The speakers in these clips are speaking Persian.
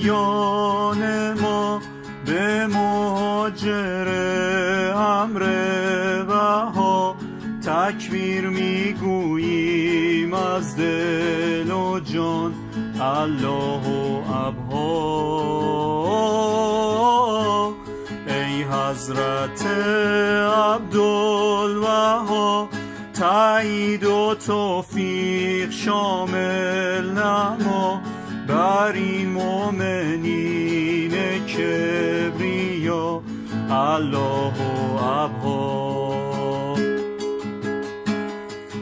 جان ما به مهاجر امر بها تکبیر میگوییم از دل و جان الله ابها. ای حضرت عبدالوهاب تایید و توفیق شامل نما بر این مومنین کبریا الله ابها.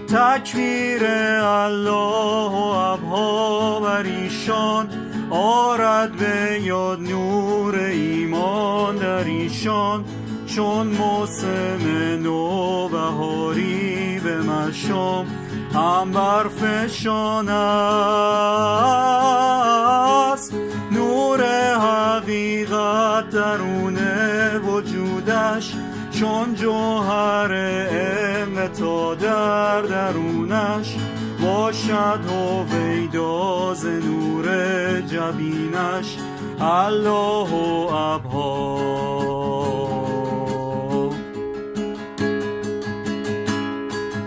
تکبیر الله ابها بر ایشان آرد به یاد نور ایمان در ایشان چون موسم نوبهاری به مشام هم برفشان است نور حقیقت درون وجودش چون جوهر انقطاع در درونش باشد هویدا ز نور جبینش الله ابها.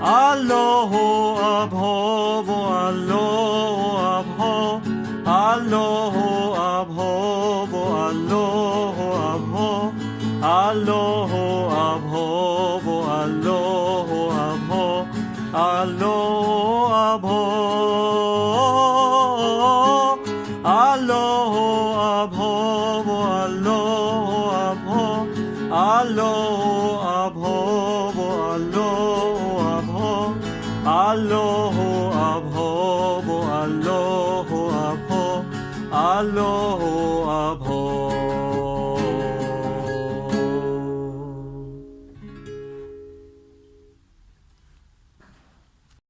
الله ابها و الله ابها الله ابها و الله ابها الله ابها و الله ابها الله ابها الله ابها و الله ابها الله ابها و الله ابها الله ابها و الله ابها الله